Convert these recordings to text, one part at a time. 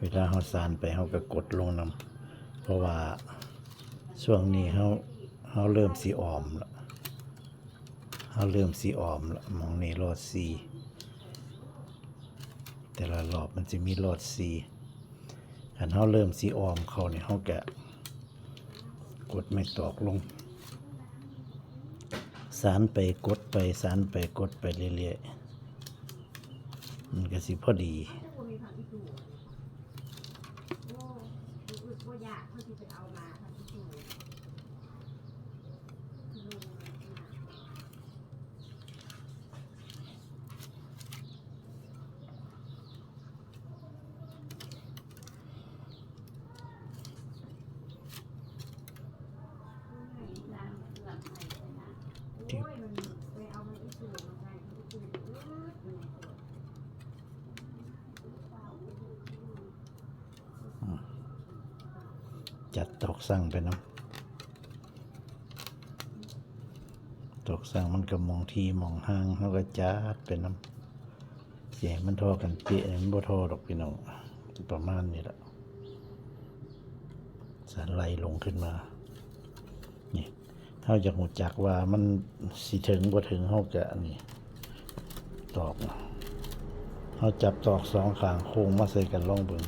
วลาเขาสานไปเขาก็กดลงนำเพราะว่าช่วงนี้เขาเริ่มสีออมละมองนี่รอดสีแต่ละรอบมันจะมีรอดสีอันเขาเริ่มสีออมเขาเนี่ยเขาแกะกดไม่ตอกลงสานไปกดไปสานไปกดไปเรื่อยๆมันก็สิพอดีจัดตอกสั่งไปเนาะตอกสั่งมันก็มองที่มองห้างเขาก็จัดไปน้ำเสียงมันทอกันเปียมันบ่ทอดอกพี่น้องประมาณนี้แหละสานไหลลงขึ้นมานี่เท่าจากหูจักว่ามันสิถึงบ่ถึงเขาก็นี่ตอกเขาจับตอกสองข้างโค้งมาใส่กันล่องเบิ่ง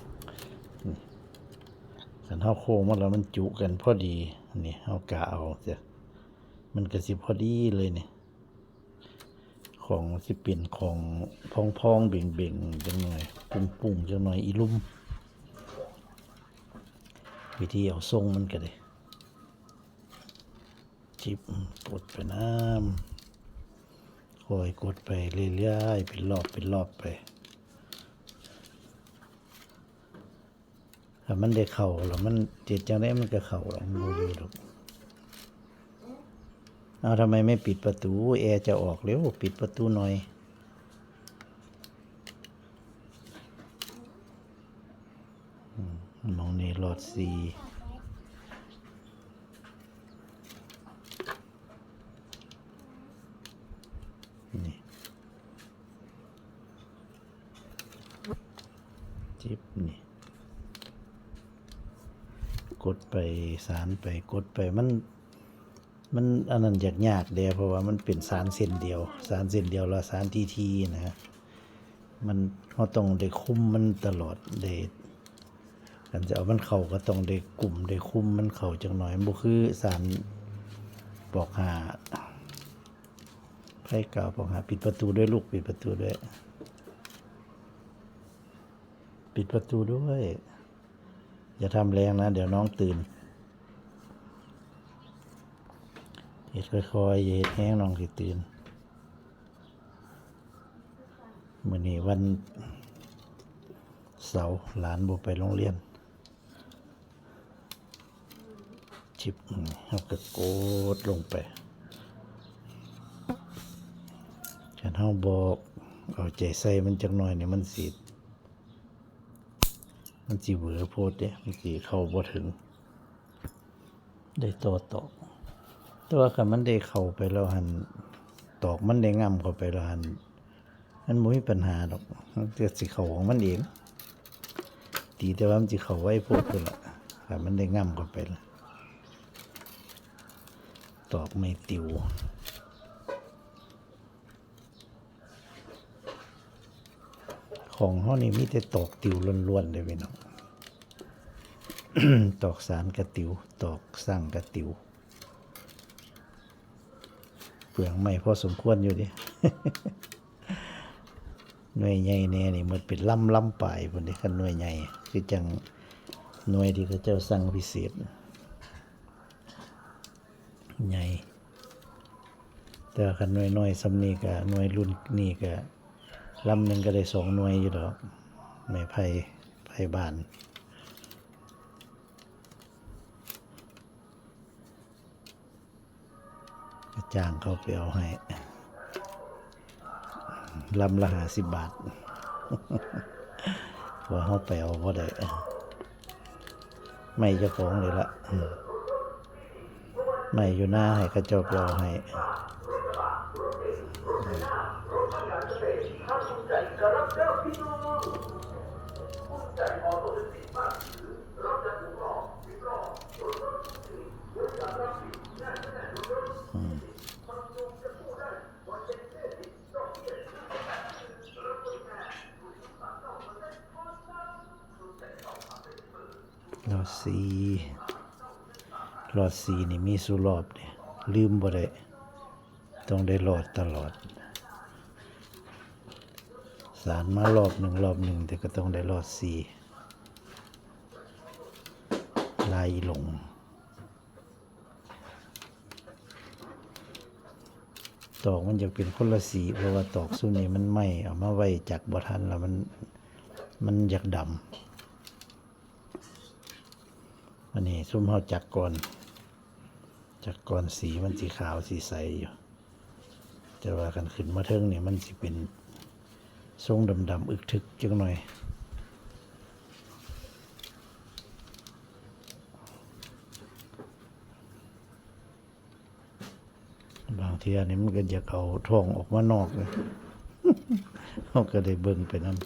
ขันเท้าโค้งมาแล้วมันจุกันพอดีนี่เอากะเอาเสียมันก็สิพอดีเลยเนี่ยของสิเปลี่ยนของพองๆเบ่งๆจังหน่อยปุ่งๆจังหน่อยอีลุ่มวิธีเอาทรงมันก็ได้จิบกดไปน้ำคอยกดไปเรื่อยๆเป็นรอบไปถ้ามันได้เข่าแล้วมันเจ็ดจังได้มันก็เข่าหรอกมันอยู่หรอกเอาทำไมไม่ปิดประตูแอร์จะออกเร็วปิดประตูหน่อยมองนี่หลอดสีนี่จิ๊บนี่กดไปสานไปกดไปมันอันนั้นยากเดียวเพราะว่ามันเป็นสานเส้นเดียวแล้วสานทีนะมันเขาต้องได้คุมมันตลอดได้กันจะเอามันเข่าก็ต้องได้กลุ่มได้คุมมันเข่าจังหน่อยบ่คือสานบอกหาไพ่กล่าวบอกหาปิดประตูด้วยลูกปิดประตูด้วยอย่าทำแรงนะเดี๋ยวน้องตื่นเฮ็ดค่อยๆอย่าเฮ็ดแห้งน้องสิตื่นมื้อนี้วันเสาร์หลานบ่ไปโรงเรียนชิบเอาก็กดลงไปฉันเฮาบอกเอาใจใส่มันจักหน่อยนี่มันสิเวอโพดเด้มันสิเข้าบ่ถึงได้ตอกแต่ว่าคันมันได้เข้าไปแล้วหันตอกมันได้ง่ำเข้าไปแล้วหันมันบ่มีปัญหาดอกมันจะสิเข้าของมันเองตีแต่ว่ามันสิเข้าไว้โพดพุ่นล่ะคันมันได้ง่ำเข้าไปแล้วตอกไม่ติวของเขานี่มีแต่ตอกติวล้วนๆเลยพี่น้อง ตอกสารกระติวตอกสั่งกระติวเปลืองไม่พอสมควรอยู่ดิ หน่วยใหญ่แน่นี่มันเป็นล่ำปลายพุ่นเด้คันหน่วยใหญ่คือจังหน่วยที่เขาเจ้าสั่งพิเศษใหญ่แต่คันหน่วยน้อยซ้ำนี้ก็หน่วยรุ่นนี้ก็ลำหนึ่งก็ได้2 หน่วยอยู่ดอกไม้ไผ่บ้านจ้างเขาไปเอาให้ลำละ50 บาทว่าเขาไปเอาบ่ได้ไม่เจ้าของเลยละไม่อยู่หน้าให้เขาเจ้าไปเอาให้ สีหลอดสีนี่มีสุรอบเนี่ยลืมบ่ได้ต้องได้หลอดตลอดสารมารอบหนึ่งแต่ก็ต้องได้หลอดสีลายหลงตอกมันจะเป็นคนละสีเพราะว่าตอกซุนี้มันไหม้เอามาไว้จากบ่ทันแล้วมันอยากดำอันนี้ซุ่มเฮาจักก่อนสีมันสีขาวสีใสอยู่แต่ว่ากันขึ้นมาเทิงนี่มันสิเป็นทรงดำๆอึกทึกจังหน่อยบางทีอันนี้มันก็อยากเอาท้องออกมานอกเลย เขาก็ได้เบิ่งไปนั่น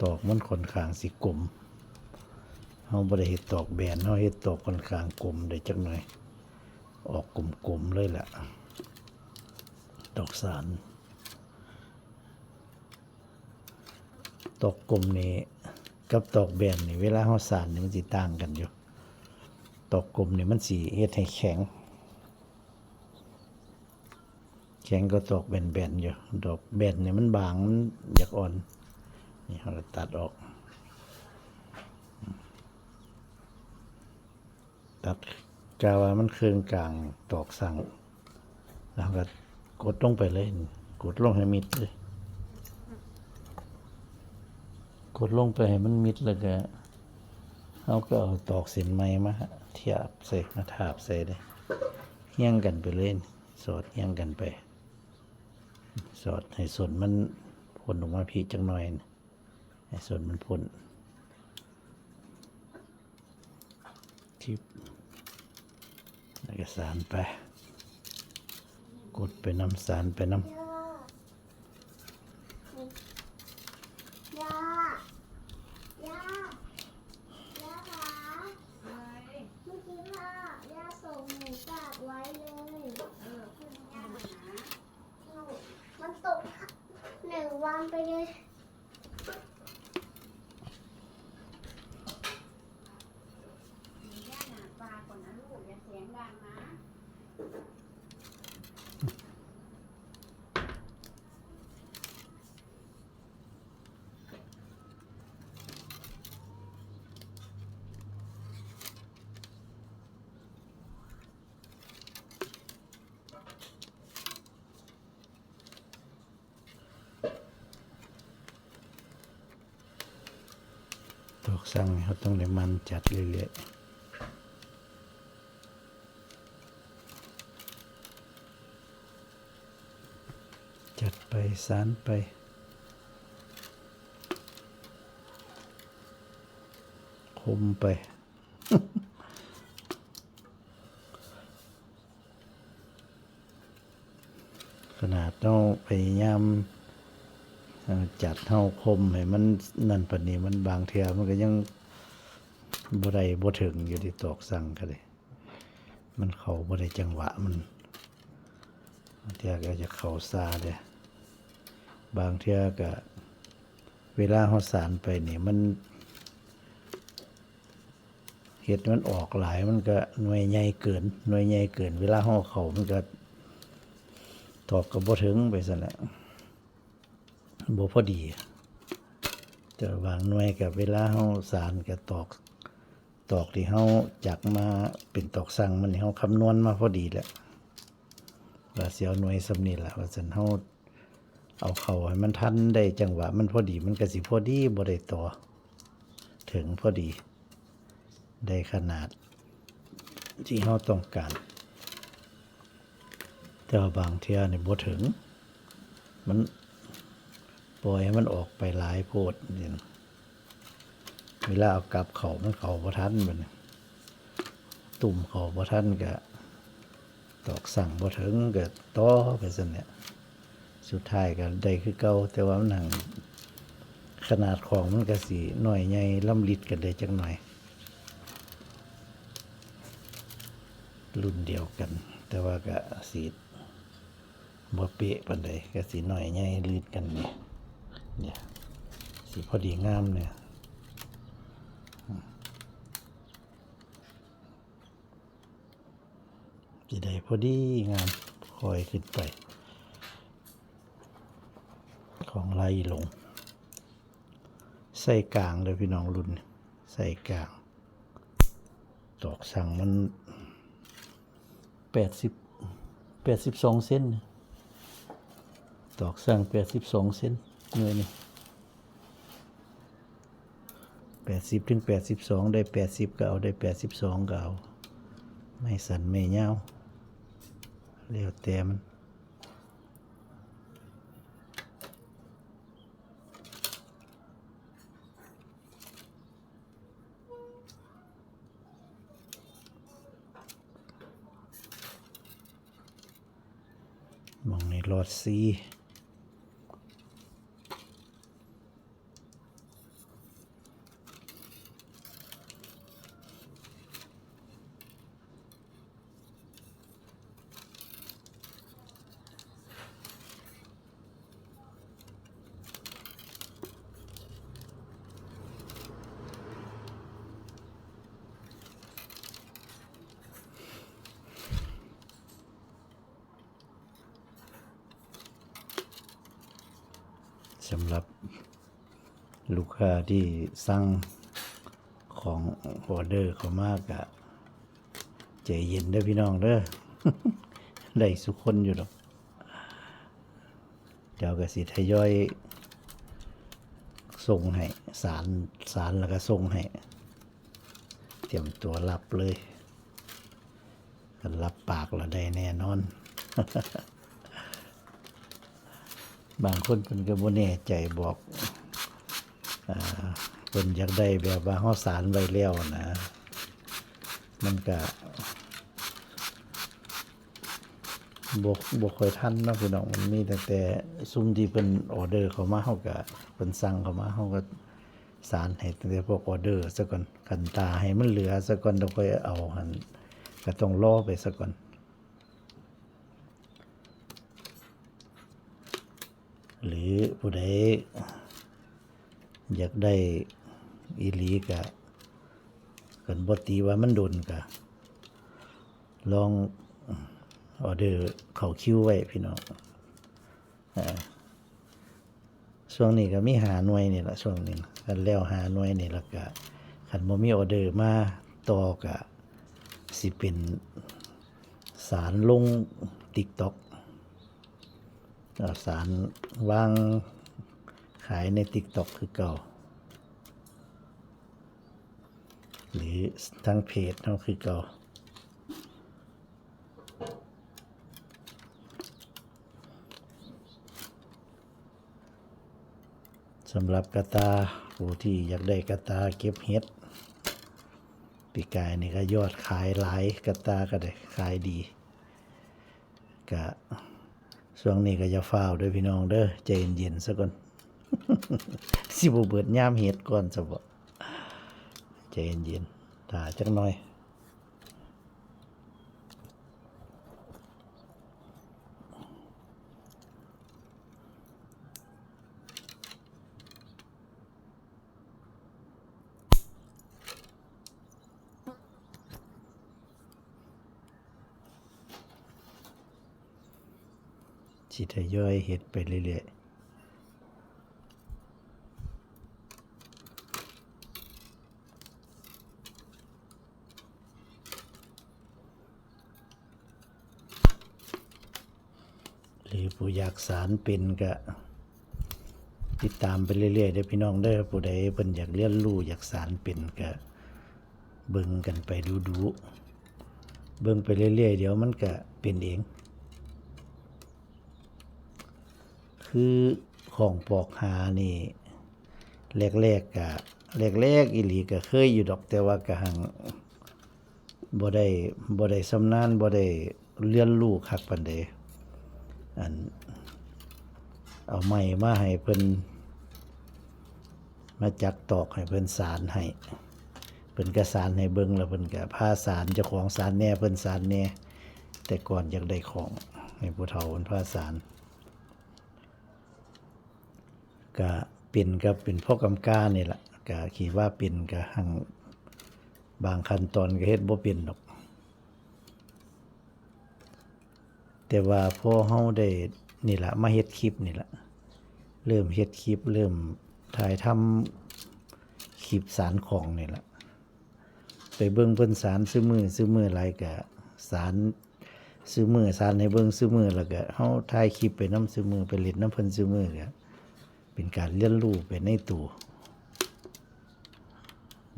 ตอกมันค่อนข้างสิกลมเขาบ่ได้เฮ็ดตอกแบนเขาเฮ็ดตอกค่อนข้างกลมได้จักหน่อยออกกลมๆเลยแหละตอกสารตอกกลมนี่กับตอกแบนนี่เวลาเขาสานนี่มันสิต่างกันอยู่ตอกกลมนี่มันสิเฮ็ดให้แข็งก็ตอกแบนๆอยู่ดอกแบนเนี่ยมันบางมันอยากอ่อนนี่เราตัดออกตัดกาว่ามันเครื่องกลางตอกสั่งแล้วก็กดลงไปเลยกดลงให้มิดเลยกดลงไปให้มันมิดแล้วก็เราก็เอาตอกเส้นไม้มาเทียบใส่มาทาบใส่เลยเฮี้ยงกันไปเลยสอดเฮี้ยงกันไปสอดให้ส่วนมันพ่นออกมาพีจังหน่อยให้ส่วนมันพ่นทิปแล้วก็สารไปกดไปน้ำสารไปน้ำย่าย่าย่าคะเมื่อกี้พ่อย่าส่งหมูฝากไว้เลยคุณย่ามันตก1 วันไปเลยย่าหนาปลาก่อนนะลูกอย่าเสียงดังนะ ตอกสั่งนี่เขาต้องได้มันจัดเรื่อยๆจัดไปสารไปคมไป ขนาดเราพยายามจัดเท่าคมให้มันนั่นปานนี้มันบางเทียมันก็ยังบ่ได้บ่ถึงอยู่ที่ตอกสั่งก็เลยมันเข้าบ่ได้จังหวะมันบางเทียก็จะเข้าซาเด้บางเทียก็เวลาเฮาสานไปนี่มันเฮ็ดมันออกหลายมันก็หน่วยใหญ่เกินเวลาเฮาเข้ามันก็ตอกก็บ่ถึงไปซั่นแหละบ่พอดีแต่บางหน่วยกับเวลาเฮาสานกับตอกที่เฮาจักมาเป็นตอกสั่งมันเฮาคำนวณมาพอดีแหละว่าสิเอาหน่วยสำนี้ล่ะว่าซั่นเฮาเอาเข้าให้มันทันได้จังหวะมันพอดีมันก็สิพอดีบ่ได้ต่อถึงพอดีได้ขนาดที่เฮาต้องการแต่ว่าบางเที่ยนี่บ่ถึงมันปล่อยให้มันออกไปหลายโพดนี่เวลาเอากลับเขามันเขาบ่ทันมันตุ่มเขาบ่ทันก็ตอกสั่งบ่ถึงก็ต่อไปซั่นเนี่ยสุดท้ายก็ได้คือเก่าแต่ว่ามันหังขนาดของมันก็สิน้อยใหญ่ล้ำลิดกันได้จักหน่อยรุ่นเดียวกันแต่ว่าก็สิบ่เป๊ะปานใดก็สิน้อยใหญ่ลิดกันนี่เนี่ยสิพอดีงามเนี่ย สิได้พอดีงามคอยขึ้นไป ของไล่ลง ใส่กลางเลยพี่น้องรุ่นใส่กลางตอกสั่งมัน82 เซนตอกสั่ง82 เซนเงินนี่80 ถึง 82ได้80ก็เอาได้82ก็เอาไม่สั่นไม่ยาวแล้วแต่มันมองในหลอดสีสำหรับลูกค้าที่สั่งของออเดอร์เขามากอะใจเย็นเด้อพี่น้องเด้อ ได้สุกคนอยู่หรอกเดี๋ยวก็สิทยอยส่งให้สารแล้วก็ส่งให้เตรียมตัวรับเลยกันรับปากเราได้แน่นอน บางคนเพิ่นก็บ่แน่ใจบอกเพิ่นอยากได้แบบว่าเฮาสารไว้แล้วนะ มันก็บ่ค่อยทันเนาะพี่น้องมันมีแต่ซุมที่เพิ่นออเดอร์เข้ามาเฮาก็เพิ่นสั่งเข้ามาเฮาก็สารให้ตั้งแต่พวกออเดอร์ซะก่อนคันตาให้มันเหลือซะก่อนแล้วค่อยเอาหั่นก็ต้องรอไปซะก่อนหรือผู้ใดอยากได้อีหลีก็กันบ่ตีว่ามันโดนก็ลองออเดอร์เข้าคิวไว้พี่น้องช่วงนี้ก็มีหาหน่วยนี่ล่ะช่วงนี้กันแล้วหาหน่วยนี่แล้วก็คันบ่มีออเดอร์มาต่อก็สิเป็นสารลง TikTok สารวางขายใน TikTok คือเก่าหรือทางเพจเฮาคือเก่าสำหรับกระตาผู้ที่อยากได้กระตาเก็บเห็ดปีกายนี่ก็ยอดขายหลายกระตาก็ได้ขายดีก็ช่วงนี้ก็จะฟ้าวด้วยพี่น้องเด้อใจเย็นๆซะก่อน สิบ่เบิดยามเห็ดก่อนซะบ่ใจเย็นๆถ้าจักหน่อยสิทยอยเฮ็ดไปเรื่อยๆหรือผู้อยากสารเป็นก็ติดตามไปเรื่อยๆเด้อพี่น้องเด้อผู้ใดเพิ่นอยากเรียนรู้อยากสารเป็นก็เบิ่งกันไปดูๆเบิ่งไปเรื่อยๆเดี๋ยวมันก็เป็นเองคือของปอกหานี่แรกๆก็แรกๆอีหลีก็เคยอยู่ดอกแต่ว่าก็หังบ่ได้ชำนาญบ่ได้เรียนรู้คักปานใดอันเอาไม้มาให้เพิ่นมาจักตอกให้เพิ่นสารให้เพิ่นก็สารให้เบิ่งแล้วเพิ่นก็พาสารเจ้าของสารแหน่เพิ่นสารแหน่แต่ก่อนอยากได้ของให้ผู้เฒ่าเพิ่นพาสารก็เป็นพ่อกำกานี่ล่ะก็คิดว่าเป็นก็หังบางขั้นตอนก็เฮ็ดบ่เป็นดอก แต่ว่าพอเฮาได้นี่ล่ะมาเฮ็ดคลิปนี่ล่ะเริ่มเฮ็ดคลิปเริ่มถ่ายทำคลิปสารของนี่ล่ะไปเบิ่งเพิ่นสารซื้อมือหลายก็สารซื้อมือสารให้เบิ่งซื้อมือแล้วก็เฮาถ่ายคลิปไปนำซื้อมือไปเล่นนำเพิ่นซื้อมือก็เป็นการเรียนรู้ไปในตัว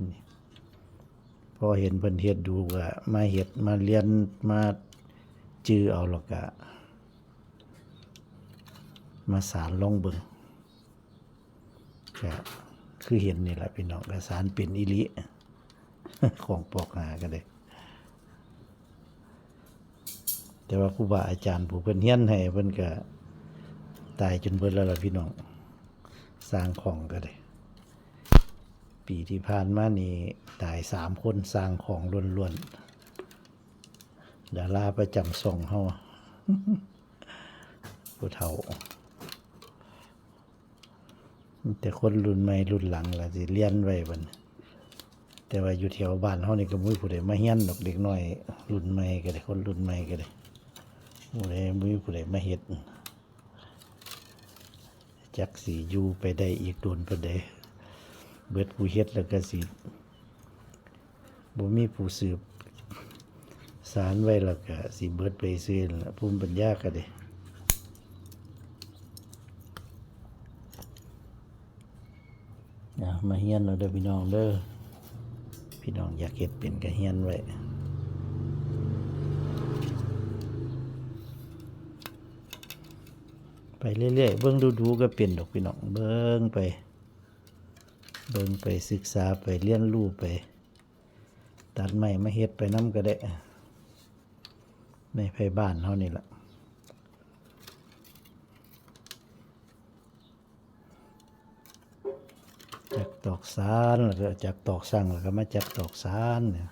นี่พอเห็นเพิ่นเฮ็ดดูก็มาเฮ็ดมาเรียนมาจื้อเอาแล้วก็มาสารลองเบิ่งก็คือเห็นนี่แหละพี่น้องก็สารเป็นอีหลี ของปอกหาก็ได้แต่ว่าครูบาอาจารย์ผู้เพิ่นเฮียนให้เพิ่นก็ตายจนเบิดแล้วล่ะพี่น้องสร้างของก็ได้ปีที่ผ่านมานี่ตาย3คนสร้างของล้วนๆดาราประจำช่องเฮา ผู้เฒ่าแต่คนรุ่นใหม่รุ่นหลังล่ะสิเรียนไว้บัดนี้แต่ว่าอยู่แถวบ้านเฮานี่ก็บ่มีผู้ใดมาเรียนดอกเด็กน้อยรุ่นใหม่ก็ได้คนรุ่นใหม่ก็ได้บ่มีผู้ใดมาเฮ็ดจักสิอยู่ไปได้อีกโดนปานใดเบิดผู้เฮ็ดแล้วก็สิบ่มีผู้สืบสานไว้แล้วก็สิเบิดไปซื่อนั่นล่ะภูมิปัญญาก็ได้มาเฮียนเราเด้อพี่น้องเด้อพี่น้องอยากเฮ็ดเป็นก็เฮียนไว้ไปเรื่อยๆเบิ่งดูๆก็เป็นดอกพี่น้องเบิ่งไปศึกษาไปเรียนรู้ไปตัดไม้มาเฮ็ดไปนำก็ได้ในไผบ้านเฮานี่ล่ะจากตอกสานแล้วก็จากตอกสั่งแล้วก็มาจากตอกสานเนี่ย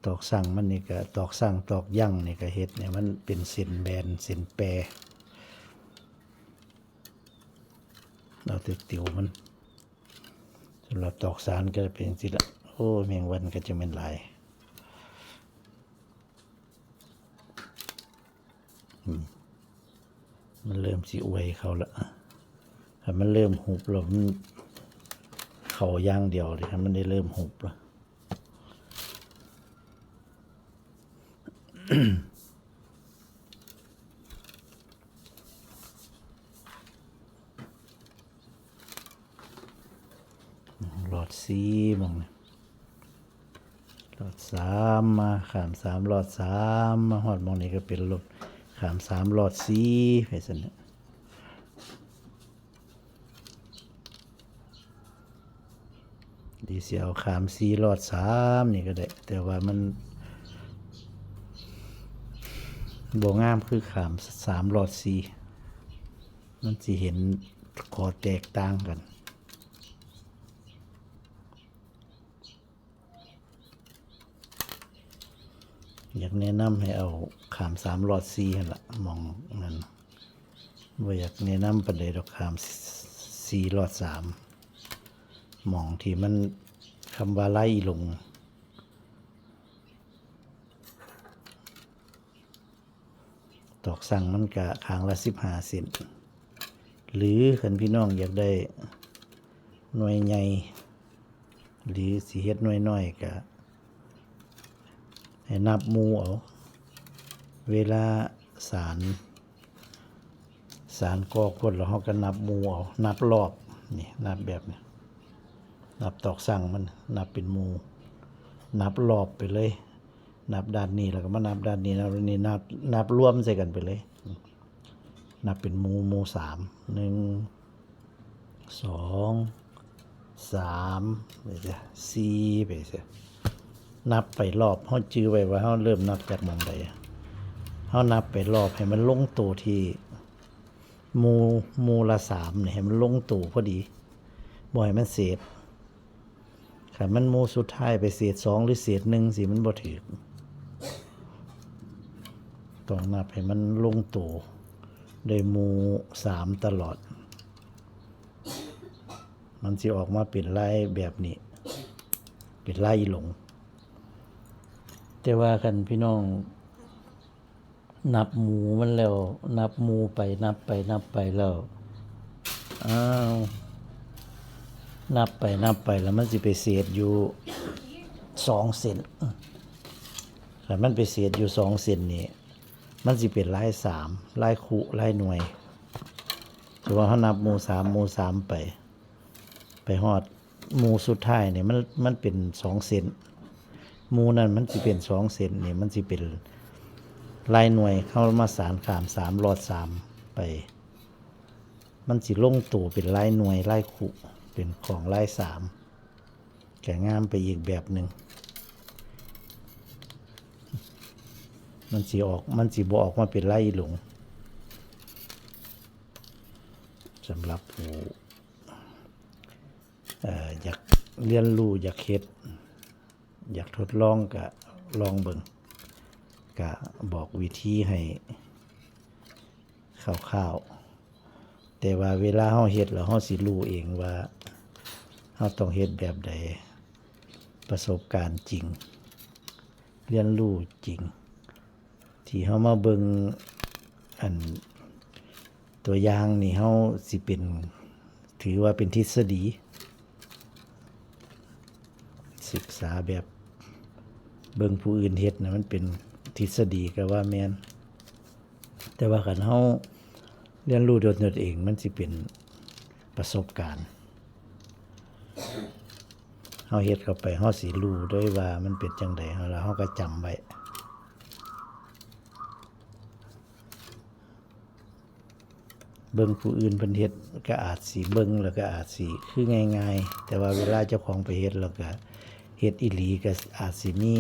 ตอกสั่งมันนี่ก็ตอกสั่งตอกยั่งนี่ก็เฮ็ดเนี่ยมันเป็นเส้นแบนเส้นแปรเราติวมันสำหรับตอกสานก็เป็นสิละโอ้แมงวันก็จะเป็นหลายมันเริ่มสิอวยเขาละถ้ามันเริ่มหุบแล้วมันเขาย่างเดียวเลยครับมันได้เริ่มหุบแล้ว หลอดสีมองนี่หลอด3มาขาม3หลอด3มาหอดมองนี่ก็เป็นหลอดขาม3หลอด4ไปซั่นน่ะดีเสียวขาม4หลอด3นี่ก็ได้แต่ว่ามันบ่งามคือขาม3หลอด4มันสิเห็นข้อแตกต่างกันอยากแนะนำให้เอาขาม3หลอด4หั่นล่ะมองนั่นบ่อยากแนะนำปานใดดอกขาม4หลอด3มองที่มันคำว่าไล่ลงตอกสั่งมันก็ข้างละ15 เซนหรือคันพี่น้องอยากได้หน่วยใหญ่หรือสิเฮ็ดหน่วยน้อยก็ให้นับหมู่เอาเวลาสารก่อคนแล้วเฮาก็นับหมู่เอานับรอบนี่นับแบบนี้นับตอกสั่งมันนับเป็นหมู่นับรอบไปเลยนับด้านนี้แล้วก็มานับด้านนี้นับด้านนี้นับรวมใส่กันไปเลยนับเป็นหมู่3 1 2 3ไปจ้ะ4ไปจ้ะนับไปรอบเฮาจื้อไว้ว่าเฮาเริ่มนับจากหม่องใดเฮานับไปรอบให้มันลงตัวที่หมู่ละ3นี่ให้มันลงตัวพอดีบ่ให้มันเศษคันมันหมู่สุดท้ายไปเศษ2หรือเศษ1สิมันบ่ถูกต้องนับให้มันลงตัวด้วยหมู่3ตลอดมันสิออกมาเป็นลายแบบนี้เป็นลายหลงแต่ว่าคันพี่น้อง นับหมูมันแล้ว นับหมูไปนับไปนับไปแล้วอ้าวนับไปนับไปแล้วมันสิไปเศษอยู่2 เซนถ้ามันไปเศษอยู่2 เซนนี่มันสิเป็นลาย3ลายคุลายหน่วยถือว่าเขานับหมู่3ไปฮอดหมู่สุดท้ายนี่มันเป็น2 เซนหมู่นั้นมันสิเป็น2 เซนนี่มันสิเป็นลายหน่วยเข้ามาสานขาม3รอด3ไปมันสิลงตัวเป็นลายหน่วยลายคุเป็นของลาย3แก่งามไปอีกแบบหนึ่งมันสิบ่ออกมาเป็นลายอีหลงสำหรับผู้อยากเรียนรู้อยากเฮ็ดอยากทดลองก็ลองเบิ่งก็บอกวิธีให้คร่าวๆแต่ว่าเวลาเฮาเฮ็ดแล้วเฮาสิรู้เองว่าเฮาต้องเฮ็ดแบบใดประสบการณ์จริงเรียนรู้จริงที่เฮามาเบิ่งอันตัวอย่างนี่เฮาสิเป็นถือว่าเป็นทฤษฎีศึกษาแบบเบิ่งผู้อื่นเฮ็ดนะมันเป็นทฤษฎีก็ว่าแม่นแต่ว่าคันเฮาเรียนรู้ด้วยตนเองมันสิเป็นประสบการณ์เฮาเฮ็ดเข้าไปเฮาสิรู้ด้วยว่ามันเป็นจังได๋แล้วเฮาก็จำไว้เบิ่งผู้อื่นเพิ่นเฮ็ดก็อาจสิเบิ่งแล้วก็อาจสิคือง่ายๆแต่ว่าเวลาเจ้าของไปเฮ็ดแล้วก็เฮ็ดอีหลีก็อาจสิมี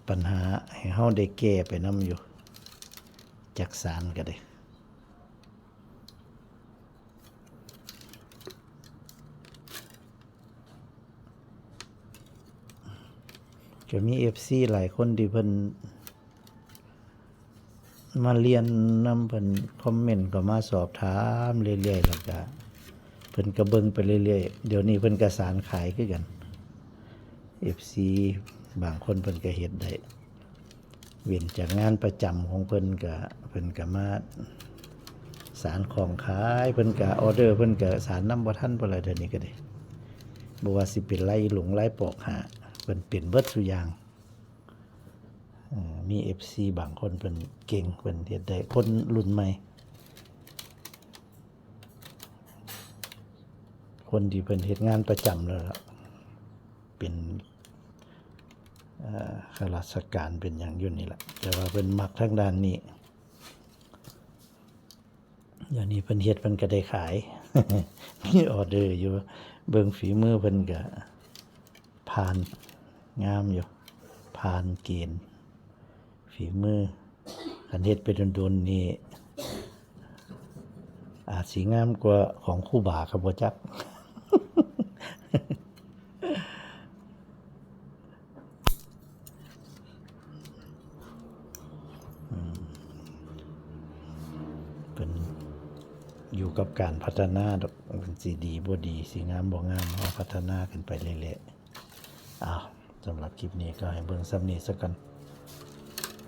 ปัญหาให้เฮาได้แก้ไปนำอยู่จักสารก็ได้ก็มี FC หลายคนที่เพิ่นมาเรียนนำเพิ่นคอมเมนต์ก็มาสอบถามเรื่อยๆแล้วก็เพิ่นก็เบิ่งไปเรื่อยๆเดี๋ยวนี้เพิ่นก็สานขายคือกัน FC บางคนเพิ่นก็เฮ็ดได้เว้นจากงานประจำของเพิ่นก็มาสานของขายเพิ่นก็ออเดอร์เพิ่นก็สานนำบ่ทันบ่ล่ะเดี๋ยวนี้ก็ได้บ่ว่าสิเป็นไล่หลงไล่ปอกหาเพิ่นเป็นเบิดซุอย่างมี FC บางคนเพิ่นเก่งเพิ่นเฮ็ดได้คนรุ่นใหม่คนที่เพิ่นเฮ็ดงานประจำแล้วล่ะเป็นข้าราชการเป็นอย่างอยู่นี่แหละแต่ว่าเพิ่นมักทางด้านนี้อย่างนี้เพิ่นเฮ็ดเพิ่นก็ได้ขาย มีออเดอร์อยู่เบิ่งฝีมือเพิ่นก็ผ่านงามอยู่ผ่านเกณฑ์ฝีมือคันเฮ็ดไปโดนๆนี่อาจสิงามกว่าของครูบาก็บ่จัก เป็นอยู่กับการพัฒนาดอกมันสิดีบ่ดีสิงามบ่งามเฮาพัฒนาขึ้นไปเรื่อยๆอ้าวสำหรับคลิปนี้ก็ให้เบิ่งซ้ำนี้ซะกัน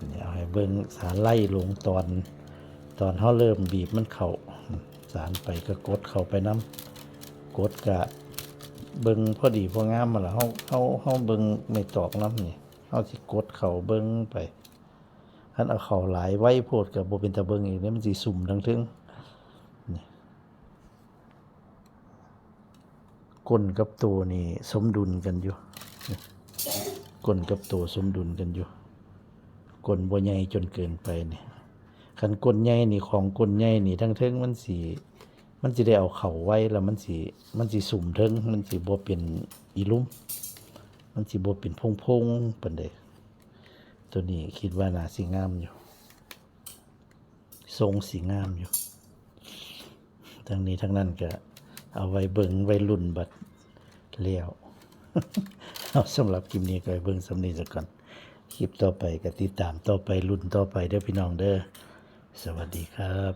เดี๋ยวให้เบิ่งสารไล่ลงตอนเฮาเริ่มบีบมันเข้าสารไปก็กดเข้าไปนำกดก็เบิ่งพอดีพองามมาล่ะเฮาเบิ่งไม่ตอกนำนี่เฮาสิกดเข้าเบิ่งไปคันเอาเข้าหลายไว้โพดก็บ่เป็นตาเบิ่งอีกเด้มันสิสุ่มทั้งถึงนี่ก้นกับตัวนี่สมดุลกันอยู่ก้นกับตัวสมดุลกันอยู่ก้นบ่ใหญ่จนเกินไปนี่คันก้นใหญ่นี่ของก้นใหญ่นี่ทั้งถึงมันสิได้เอาเข้าไว้แล้วมันสิสุ่มถึงมันสิบ่เป็นอีลุ่มมันสิบ่เป็นพงๆปานใดตัวนี้คิดว่าน่าสิงามอยู่ทรงสิงามอยู่ทั้งนี้ทั้งนั้นก็เอาไว้เบิ่งไว้รุ่นบัดแล้ว เอาสำหรับคลิปนี้ก็ให้เบิ่งสำนี้ซะก่อนคลิปต่อไปก็ติดตามต่อไปรุ่นต่อไปเด้อพี่น้องเด้อสวัสดีครับ